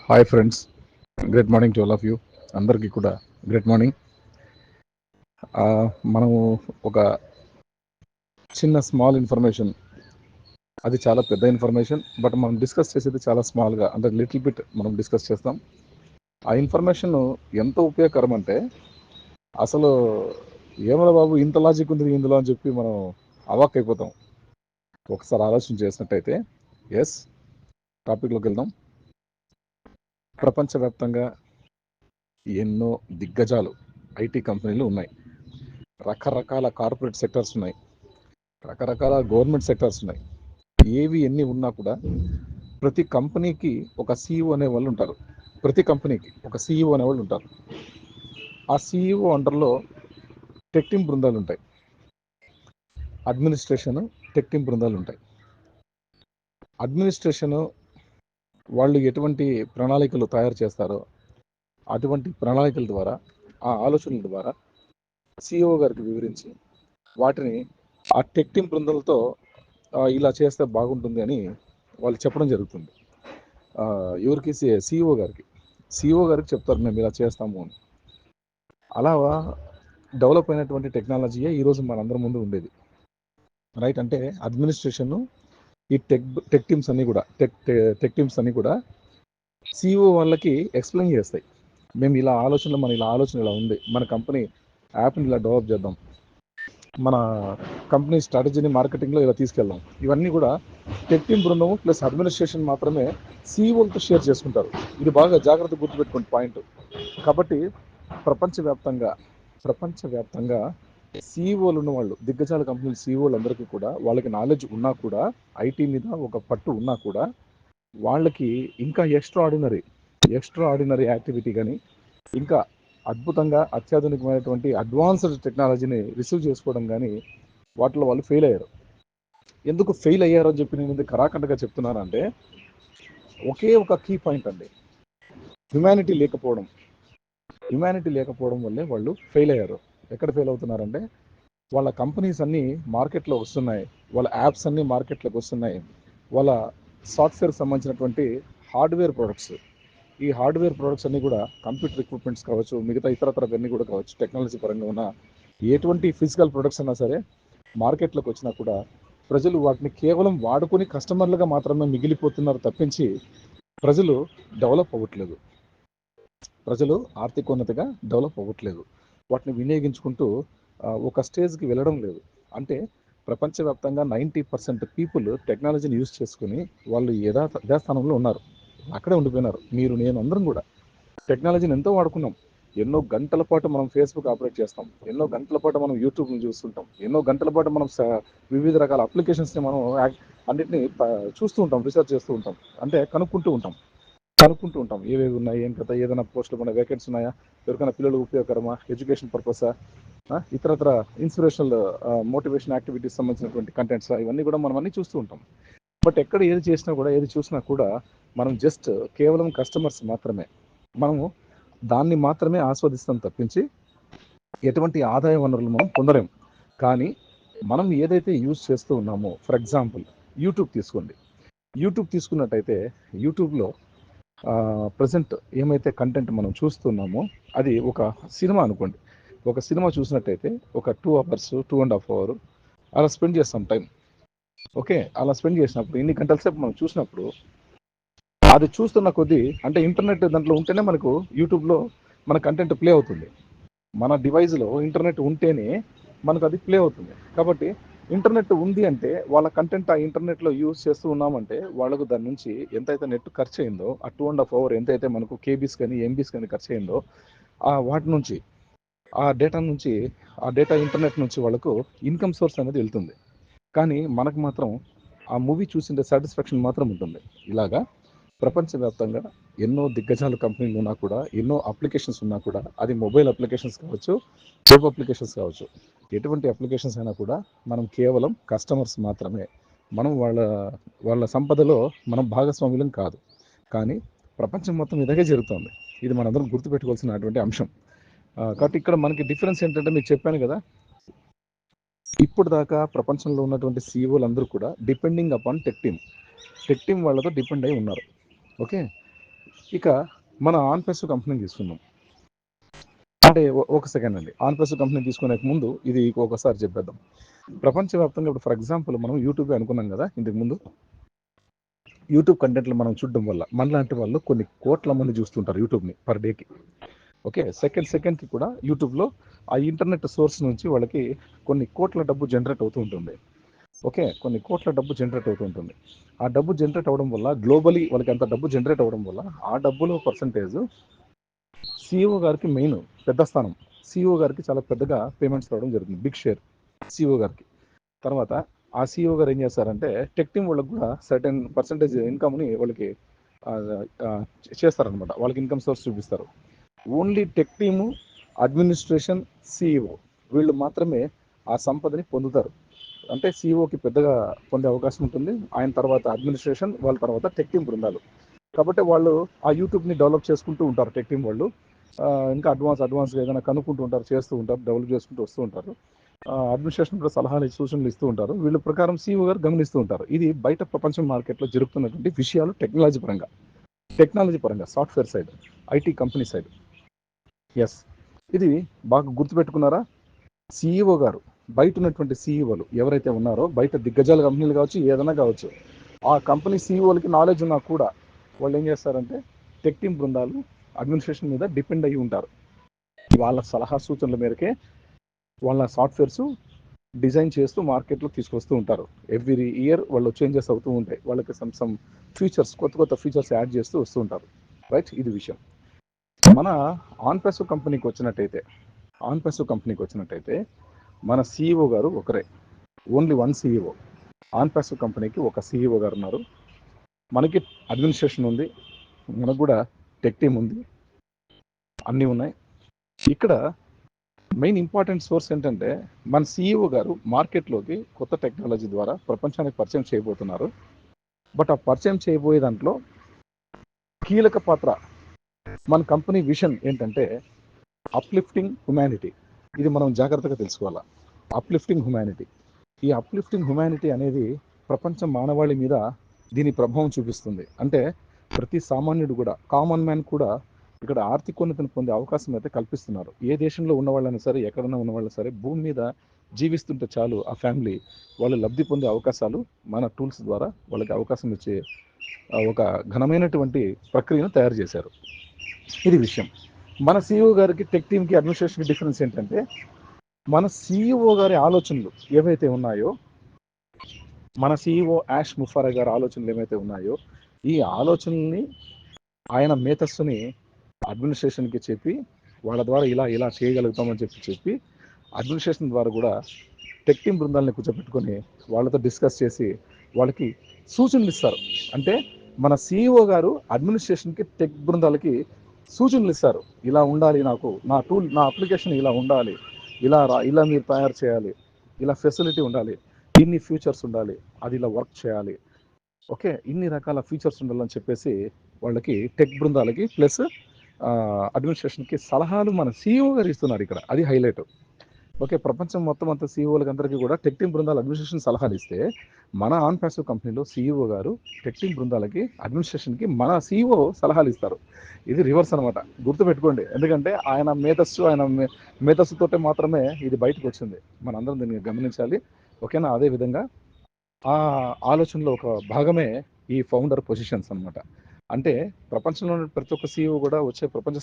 Hi friends, great morning to all of you. అందరికీ కూడా great morning. మనము ఒక చిన్న స్మాల్ ఇన్ఫర్మేషన్, అది చాలా పెద్ద ఇన్ఫర్మేషన్, బట్ మనం డిస్కస్ చేసేది చాలా స్మాల్గా, అంటే లిటిల్ బిట్ మనం డిస్కస్ చేస్తాం. ఆ ఇన్ఫర్మేషన్ ఎంత ఉపయోగకరం అంటే అసలు ఏమో బాబు ఇంత లాజిక్ ఉంది ఇందులో అని చెప్పి మనం అవాక్ అయిపోతాం ఒకసారి ఆలోచన చేసినట్టయితే. ఎస్, టాపిక్లోకి వెళ్దాం. ప్రపంచవ్యాప్తంగా ఎన్నో దిగ్గజాలు ఐటీ కంపెనీలు ఉన్నాయి, రకరకాల కార్పొరేట్ సెక్టర్స్ ఉన్నాయి, రకరకాల గవర్నమెంట్ సెక్టర్స్ ఉన్నాయి. ఏవి ఎన్ని ఉన్నా కూడా ప్రతి కంపెనీకి ఒక సీఈఓ అనే వాళ్ళు ఉంటారు. ప్రతి కంపెనీకి ఒక సీఈఓ అనేవాళ్ళు ఉంటారు. ఆ సీఈఓ అండర్లో టెక్ టీమ్ బృందాలు ఉంటాయి, అడ్మినిస్ట్రేషన్ టెక్ టీమ్ బృందాలు ఉంటాయి. అడ్మినిస్ట్రేషన్ వాళ్ళు ఎటువంటి ప్రణాళికలు తయారు చేస్తారో అటువంటి ప్రణాళికల ద్వారా, ఆ ఆలోచనల ద్వారా సిఇఓ గారికి వివరించి వాటిని ఆ టెక్ టీమ్ బృందాలతో ఇలా చేస్తే బాగుంటుంది అని వాళ్ళు చెప్పడం జరుగుతుంది. ఎవరికి? సిఇఓ గారికి. సిఇఓ గారికి చెప్తారు మేము ఇలా చేస్తాము అని. అలా డెవలప్ అయినటువంటి టెక్నాలజీయే ఈరోజు మనందరి ముందు ఉండేది, రైట్? అంటే అడ్మినిస్ట్రేషన్ ఈ టెక్ టీమ్స్ అన్నీ కూడా టెక్ టీమ్స్ అన్నీ కూడా సిఇఓ వాళ్ళకి ఎక్స్ప్లెయిన్ చేస్తాయి. మేము ఇలా ఆలోచన ఇలా ఉంది, మన కంపెనీ యాప్ని ఇలా డెవలప్ చేద్దాం, మన కంపెనీ స్ట్రాటజీని మార్కెటింగ్లో ఇలా తీసుకెళ్దాం. ఇవన్నీ కూడా టెక్ టీమ్ బృందం ప్లస్ అడ్మినిస్ట్రేషన్ మాత్రమే సిఇఓలతో షేర్ చేసుకుంటారు. ఇది బాగా జాగ్రత్త గుర్తుపెట్టుకునే పాయింట్. కాబట్టి ప్రపంచవ్యాప్తంగా సిఇఓలు ఉన్న వాళ్ళు, దిగ్గజాల కంపెనీల సిఇఓలు అందరికీ కూడా వాళ్ళకి నాలెడ్జ్ ఉన్నా కూడా, ఐటీ మీద ఒక పట్టు ఉన్నా కూడా, వాళ్ళకి ఇంకా ఎక్స్ట్రా ఆర్డినరీ యాక్టివిటీ కానీ, ఇంకా అద్భుతంగా అత్యాధునికమైనటువంటి అడ్వాన్స్డ్ టెక్నాలజీని రిసీవ్ చేసుకోవడం కానీ వాటిలో వాళ్ళు ఫెయిల్ అయ్యారు. ఎందుకు ఫెయిల్ అయ్యారో అని చెప్పి నేను ఇది కరాఖండగా చెప్తున్నానంటే ఒకే ఒక కీ పాయింట్ అండి, హ్యుమానిటీ లేకపోవడం వల్లే వాళ్ళు ఫెయిల్ అయ్యారు. ఎక్కడ ఫెయిల్ అవుతున్నారంటే వాళ్ళ కంపెనీస్ అన్నీ మార్కెట్లో వస్తున్నాయి, వాళ్ళ యాప్స్ అన్నీ మార్కెట్లోకి వస్తున్నాయి, వాళ్ళ సాఫ్ట్వేర్ సంబంధించినటువంటి హార్డ్వేర్ ప్రొడక్ట్స్, ఈ హార్డ్వేర్ ప్రొడక్ట్స్ అన్నీ కూడా కంప్యూటర్ ఎక్విప్మెంట్స్ కావచ్చు, మిగతా ఇతరత్రవన్నీ కూడా కావచ్చు, టెక్నాలజీ పరంగా ఉన్న ఎటువంటి ఫిజికల్ ప్రొడక్ట్స్ అయినా సరే మార్కెట్లోకి వచ్చినా కూడా ప్రజలు వాటిని కేవలం వాడుకొని కస్టమర్లుగా మాత్రమే మిగిలిపోతున్నారు తప్పించి ప్రజలు డెవలప్ అవ్వట్లేదు, ప్రజలు ఆర్థికోన్నతిగా డెవలప్ అవ్వట్లేదు, వాటిని వినియోగించుకుంటూ ఒక స్టేజ్కి వెళ్ళడం లేదు. అంటే ప్రపంచవ్యాప్తంగా 90% పీపుల్ టెక్నాలజీని యూజ్ చేసుకుని వాళ్ళు యథాస్థానంలో ఉన్నారు, అక్కడే ఉండిపోయినారు. మీరు, నేను, అందరం కూడా టెక్నాలజీని ఎంతో వాడుకున్నాం. ఎన్నో గంటల పాటు మనం ఫేస్బుక్ ఆపరేట్ చేస్తాం, ఎన్నో గంటల పాటు మనం యూట్యూబ్ని చూస్తుంటాం, ఎన్నో గంటల పాటు మనం వివిధ రకాల అప్లికేషన్స్ని మనం అన్నింటినీ చూస్తూ ఉంటాం, రీసెర్చ్ చేస్తూ ఉంటాం, అంటే కనుక్కుంటూ ఉంటాం ఏవేవి ఉన్నాయి, ఏం కదా, ఏదైనా పోస్టులు మన వేకెన్సీ ఉన్నాయా, ఎవరికైనా పిల్లలు ఉపయోగకరమా, ఎడ్యుకేషన్ పర్పసా, ఇతరత్ర ఇన్స్పిరేషనల్ మోటివేషన్ యాక్టివిటీస్ సంబంధించినటువంటి కంటెంట్స్, ఇవన్నీ కూడా మనం అన్నీ చూస్తూ ఉంటాం. బట్ ఎక్కడ ఏది చూసినా కూడా మనం జస్ట్ కేవలం కస్టమర్స్ మాత్రమే, మనము దాన్ని మాత్రమే ఆస్వాదిస్తాం తప్పించి ఎటువంటి ఆదాయ వనరులు మనం పొందలేం. కానీ మనం ఏదైతే యూజ్ చేస్తూ ఉన్నామో, ఫర్ ఎగ్జాంపుల్ యూట్యూబ్ తీసుకోండి. యూట్యూబ్ తీసుకున్నట్టయితే యూట్యూబ్లో ప్రజెంట్ ఏమైతే కంటెంట్ మనం చూస్తున్నామో అది ఒక సినిమా అనుకోండి. ఒక సినిమా చూసినట్టయితే ఒక 2 hours, 2.5 hours అలా స్పెండ్ చేస్తాం టైం. ఓకే, అలా స్పెండ్ చేసినప్పుడు ఇన్ని గంటల సేపు మనం చూసినప్పుడు అది చూస్తున్న కొద్దీ, అంటే ఇంటర్నెట్ దాంట్లో ఉంటేనే మనకు యూట్యూబ్లో మన కంటెంట్ ప్లే అవుతుంది. మన డివైస్లో ఇంటర్నెట్ ఉంటేనే మనకు అది ప్లే అవుతుంది. కాబట్టి ఇంటర్నెట్ ఉంది అంటే వాళ్ళ కంటెంట్ ఆ ఇంటర్నెట్లో యూజ్ చేస్తూ ఉన్నామంటే వాళ్ళకు దాని నుంచి ఎంతైతే నెట్ ఖర్చు అయిందో, ఆ 2.5 hours ఎంతైతే మనకు కేబీస్ కానీ ఎంబీస్ కానీ ఖర్చు అయిందో వాటి నుంచి, ఆ డేటా ఇంటర్నెట్ నుంచి వాళ్ళకు ఇన్కమ్ సోర్స్ అనేది వెళ్తుంది. కానీ మనకు మాత్రం ఆ మూవీ చూసిన సాటిస్ఫాక్షన్ మాత్రం ఉంటుంది. ఇలాగా ప్రపంచవ్యాప్తంగా ఎన్నో దిగ్గజాల కంపెనీలు ఉన్నా కూడా, ఎన్నో అప్లికేషన్స్ ఉన్నా కూడా, అది మొబైల్ అప్లికేషన్స్ కావచ్చు, వెబ్ అప్లికేషన్స్ కావచ్చు, ఎటువంటి అప్లికేషన్స్ అయినా కూడా మనం కేవలం కస్టమర్స్ మాత్రమే. మనం వాళ్ళ సంపదలో మనం భాగస్వాములం కాదు. కానీ ప్రపంచం మొత్తం ఇలాగే జరుగుతుంది. ఇది మనందరం గుర్తుపెట్టుకోవాల్సినటువంటి అంశం. కాబట్టి ఇక్కడ మనకి డిఫరెన్స్ ఏంటంటే, మీకు చెప్పాను కదా, ఇప్పుడు దాకా ప్రపంచంలో ఉన్నటువంటి సీఈఓలు అందరూ కూడా డిపెండింగ్ అపాన్ టెక్ టీమ్ వాళ్ళతో డిపెండ్ అయి ఉన్నారు. ఓకే, ఇక మన ఆన్పెస్ కంపెనీని తీసుకుందాం. అంటే ఒక సెకండ్ అండి, ఆన్పెస్ కంపెనీ తీసుకునే ముందు ఇది ఒకసారి చెప్పేద్దాం. ప్రపంచవ్యాప్తంగా ఇప్పుడు ఫర్ ఎగ్జాంపుల్ మనం యూట్యూబ్ అనుకున్నాం కదా ఇంతకు ముందు. యూట్యూబ్ కంటెంట్లు మనం చూడడం వల్ల మనలాంటి వాళ్ళు కొన్ని కోట్ల మంది చూస్తుంటారు యూట్యూబ్ని పర్ డేకి. ఓకే, సెకండ్కి కూడా యూట్యూబ్లో ఆ ఇంటర్నెట్ సోర్స్ నుంచి వాళ్ళకి కొన్ని కోట్ల డబ్బు జనరేట్ అవుతూ ఉంటుంది. ఓకే, కొన్ని కోట్ల డబ్బు జనరేట్ అవుతూ ఉంటుంది. ఆ డబ్బు జనరేట్ అవ్వడం వల్ల గ్లోబలీ వాళ్ళకి అంత డబ్బు జనరేట్ అవ్వడం వల్ల ఆ డబ్బులో పర్సంటేజ్ సిఇఓ గారికి మెయిన్ పెద్ద స్థానం. సిఇఓ గారికి చాలా పెద్దగా పేమెంట్స్ రావడం జరుగుతుంది, బిగ్ షేర్ సిఇఓ గారికి. తర్వాత ఆ సిఇఓ గారు ఏం చేస్తారంటే టెక్ టీమ్ వాళ్ళకి కూడా సర్టెన్ పర్సంటేజ్ ఇన్కమ్ని వాళ్ళకి చేస్తారనమాట. వాళ్ళకి ఇన్కమ్ సోర్స్ చూపిస్తారు. Only tech team, administration, CEO వీళ్ళు మాత్రమే ఆ సంపదని పొందుతారు. అంటే సిఇఓకి పెద్దగా పొందే అవకాశం ఉంటుంది. ఆయన తర్వాత అడ్మినిస్ట్రేషన్, వాళ్ళ తర్వాత టెక్ టీమ్ బృందాలు. కాబట్టి వాళ్ళు ఆ యూట్యూబ్ని డెవలప్ చేసుకుంటూ ఉంటారు టెక్ టీమ్ వాళ్ళు. ఇంకా అడ్వాన్స్గా ఏదైనా కనుక్కుంటూ ఉంటారు, చేస్తూ ఉంటారు, డెవలప్ చేసుకుంటూ వస్తూ ఉంటారు. అడ్మినిస్ట్రేషన్ కూడా సలహాలు సూచనలు ఇస్తూ ఉంటారు. వీళ్ళ ప్రకారం సిఇఓ గారు గమనిస్తూ ఉంటారు. ఇది బయట ప్రపంచం మార్కెట్లో జరుగుతున్నటువంటి విషయాలు టెక్నాలజీ పరంగా software side, IT company side. Yes, ఇది బాగా గుర్తుపెట్టుకున్నారా? సిఇఓ గారు, బయట ఉన్నటువంటి సిఇఓలు ఎవరైతే ఉన్నారో, బయట దిగ్గజాల కంపెనీలు కావచ్చు, ఏదైనా కావచ్చు, ఆ కంపెనీ సిఇఓలకి నాలెడ్జ్ ఉన్నా కూడా వాళ్ళు ఏం చేస్తారంటే టెక్ టీమ్ బృందాలు అడ్మినిస్ట్రేషన్ మీద డిపెండ్ అయ్యి ఉంటారు. వాళ్ళ సలహా సూచనల మేరకే వాళ్ళ సాఫ్ట్వేర్స్ డిజైన్ చేస్తూ మార్కెట్లో తీసుకొస్తూ ఉంటారు. ఎవ్రీ ఇయర్ వాళ్ళు చేంజెస్ అవుతూ ఉంటాయి. వాళ్ళకి సమ్ ఫీచర్స్, కొత్త ఫీచర్స్ యాడ్ చేస్తూ వస్తూ ఉంటారు. రైట్, ఇది విషయం. మన ఆన్పెస్ కంపెనీకి వచ్చినట్టయితే మన సిఇఓ గారు ఒకరే, ఓన్లీ వన్ సిఇఓ. ఆన్పెస్ కంపెనీకి ఒక సిఇఓ గారు ఉన్నారు. మనకి అడ్మినిస్ట్రేషన్ ఉంది, మనకు కూడా టెక్ టీమ్ ఉంది, అన్నీ ఉన్నాయి. ఇక్కడ మెయిన్ ఇంపార్టెంట్ సోర్స్ ఏంటంటే మన సిఇఓ గారు మార్కెట్లోకి కొత్త టెక్నాలజీ ద్వారా ప్రపంచానికి పరిచయం చేయబోతున్నారు. బట్ ఆ పరిచయం చేయబోయే దాంట్లో కీలక పాత్ర మన కంపెనీ విషన్ ఏంటంటే అప్లిఫ్టింగ్ హ్యుమానిటీ. ఇది మనం జాగ్రత్తగా తెలుసుకోవాలా. Uplifting humanity. ఈ అప్లిఫ్టింగ్ హ్యుమానిటీ అనేది ప్రపంచ మానవాళి మీద దీని ప్రభావం చూపిస్తుంది. అంటే ప్రతి సామాన్యుడు కూడా, కామన్ మ్యాన్ కూడా ఇక్కడ ఆర్థికోన్నతిని పొందే అవకాశం అయితే కల్పిస్తున్నారు. ఏ దేశంలో ఉన్న వాళ్ళైనా సరే, ఎక్కడైనా ఉన్న వాళ్ళైనా సరే, భూమి మీద జీవిస్తుంటే చాలు ఆ ఫ్యామిలీ వాళ్ళు లబ్ధి పొందే అవకాశాలు మన టూల్స్ ద్వారా వాళ్ళకి అవకాశం ఇచ్చే ఒక ఘనమైనటువంటి ప్రక్రియను తయారు చేశారు. ఇది విషయం. మన సిఇఓ గారికి, టెక్ టీమ్కి, అడ్మినిస్ట్రేషన్కి డిఫరెన్స్ ఏంటంటే మన సిఇఓ గారి ఆలోచనలు ఏవైతే ఉన్నాయో, మన సిఇఓ యాష్ ముఫారా గారి ఆలోచనలు ఏవైతే ఉన్నాయో, ఈ ఆలోచనల్ని ఆయన మేధస్సుని అడ్మినిస్ట్రేషన్కి చెప్పి వాళ్ళ ద్వారా ఇలా చేయగలుగుతామని చెప్పి అడ్మినిస్ట్రేషన్ ద్వారా కూడా టెక్ టీమ్ బృందాలని కూర్చోబెట్టుకొని వాళ్ళతో డిస్కస్ చేసి వాళ్ళకి సూచనలు ఇస్తారు. అంటే మన సిఇఓ గారు అడ్మినిస్ట్రేషన్కి, టెక్ బృందాలకి సూచనలు ఇస్తారు. ఇలా ఉండాలి, నా టూల్, నా అప్లికేషన్ ఇలా ఉండాలి, ఇలా మీరు తయారు చేయాలి, ఇలా ఫెసిలిటీ ఉండాలి, ఇన్ని ఫీచర్స్ ఉండాలి, అది ఇలా వర్క్ చేయాలి, ఓకే, ఇన్ని రకాల ఫీచర్స్ ఉండాలని చెప్పేసి వాళ్ళకి టెక్ బృందాలకి ప్లస్ అడ్మినిస్ట్రేషన్కి సలహాలు మన సిఇఓ గారు ఇస్తున్నారు ఇక్కడ. అది హైలైట్. ఓకే, ప్రపంచం మొత్తం అంతా సిఇఓలకి అందరికీ కూడా టెక్ టీమ్ బృందాలు అడ్మినిస్ట్రేషన్ సలహాలు ఇస్తే, మన ఆన్పాసివ్ కంపెనీలో సిఇఓ గారు టెక్ టీమ్ బృందాలకి, అడ్మినిస్ట్రేషన్కి మన సిఇఓ సలహాలు ఇస్తారు. ఇది రివర్స్ అనమాట, గుర్తుపెట్టుకోండి. ఎందుకంటే ఆయన మేధస్సుతోటే మాత్రమే ఇది బయటకు వచ్చింది. మనందరం దీన్ని గమనించాలి. ఓకేనా? అదేవిధంగా ఆ ఆలోచనలో ఒక భాగమే ఈ ఫౌండర్ పొజిషన్స్ అనమాట. అంటే ప్రపంచంలో ప్రతి ఒక్క సిఇఓ కూడా వచ్చే ప్రపంచ